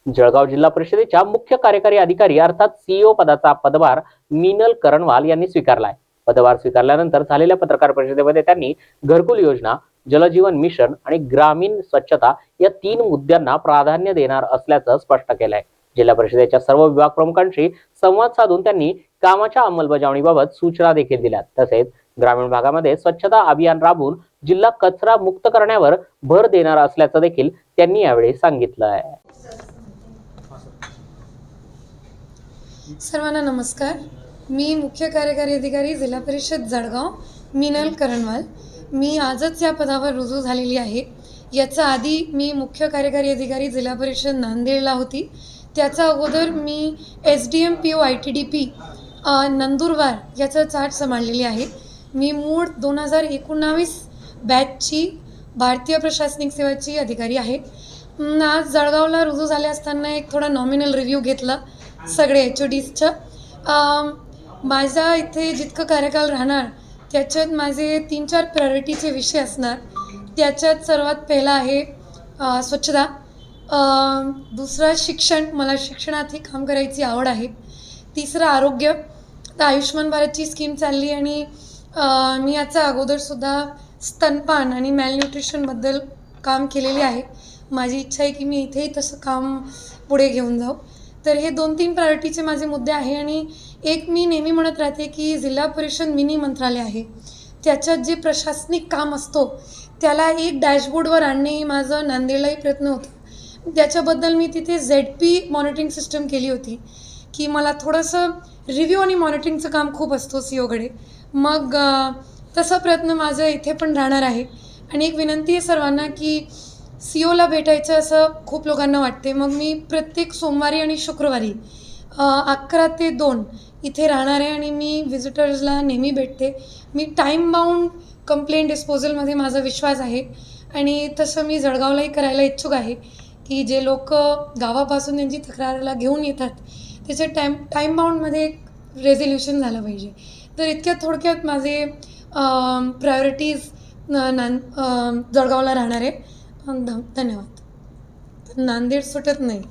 जळगाव जिल्हा परिषदेच्या मुख्य कार्यकारी अधिकारी अर्थात सीईओ पदाचा पदभार मीनल करणवाल यांनी स्वीकारलाय। पदभार स्वीकारल्यानंतर झालेल्या पत्रकार परिषदेमध्ये त्यांनी घरकुल योजना, जलजीवन मिशन आणि ग्रामीण स्वच्छता या 3 मुद्द्यांना प्राधान्य देणार असल्याचं स्पष्ट केलंय। जिल्हा परिषदेच्या सर्व विभाग प्रमुखांशी संवाद साधून त्यांनी कामाच्या अंमलबजावणीबाबत सूचना देखील दिल्या। तसेच ग्रामीण भागामध्ये स्वच्छता अभियान राबवून जिल्हा कचरा मुक्त करण्यावर भर देणार असल्याचं देखील त्यांनी यावेळी सांगितलं। सर्वांना नमस्कार। मी मुख्य कार्यकारी अधिकारी जिल्हा परिषद जळगाव मीनल करणवाल। मी आजच या पदावर रुजू झालेली आहे। याचा आधी मी मुख्य कार्यकारी अधिकारी जिल्हा परिषद नांदेडला होती। त्याचा अगोदर मी SDM PO ITDP नंदुरबार याचं चार्ज सांभाळलेली आहे। मी मूळ 2019 बॅचची भारतीय प्रशासनिक सेवाची अधिकारी आहे। आज जळगावला रुजू झाले असताना एक थोडा नॉमिनल रिव्ह्यू घेतला सगळे HODsचं। माझा इथे जितकं कार्यकाल राहणार त्याच्यात माझे 3-4 प्रायोरिटीचे विषय असणार। त्याच्यात सर्वात पहिला आहे स्वच्छता, दुसरा शिक्षण, मला शिक्षणातही काम करायची आवड आहे। तिसरं आरोग्य, तर आयुष्मान भारतची स्कीम चालली आणि मी याचा अगोदरसुद्धा स्तनपान आणि मॅलन्यूट्रिशनबद्दल काम केलेले आहे। माझी इच्छा आहे की मी इथेही तसं काम पुढे घेऊन जाऊ। तर हे 2-3 प्रायोरिटीचे माझे मुद्दे आहे। आणि एक मी नेहमी म्हणत राहते की जिल्हा परिषद मिनी मंत्रालय आहे। त्याच्यात जे प्रशासनिक काम असतो त्याला एक डॅशबोर्डवर आणणे ही माझं नांदेडलाही प्रयत्न होता। त्याच्याबद्दल मी तिथे ZP मॉनिटरिंग सिस्टम केली होती की मला थोडंसं रिव्ह्यू आणि मॉनिटरिंगचं काम खूप असतो CEOकडे। मग तसा प्रयत्न माझं इथे पण राहणार आहे। आणि एक विनंती आहे सर्वांना की CEOला भेटायचं असं खूप लोकांना वाटते। मग मी प्रत्येक सोमवारी आणि शुक्रवारी 11 ते 2 इथे राहणार आहे आणि मी व्हिजिटर्सला नेहमी भेटते। मी टाईम बाउंड कंप्लेंट डिस्पोजलमध्ये माझा विश्वास आहे आणि तसं मी जळगावलाही करायला इच्छुक आहे की जे लोक गावापासून त्यांची तक्रारला घेऊन येतात त्याच्या टाईम बाउंडमध्ये एक रेझोल्युशन झालं पाहिजे। तर इतक्यात थोडक्यात माझे प्रायोरिटीज जळगावला राहणार आहे। धन्यवाद। नांदेड सुटत नाही।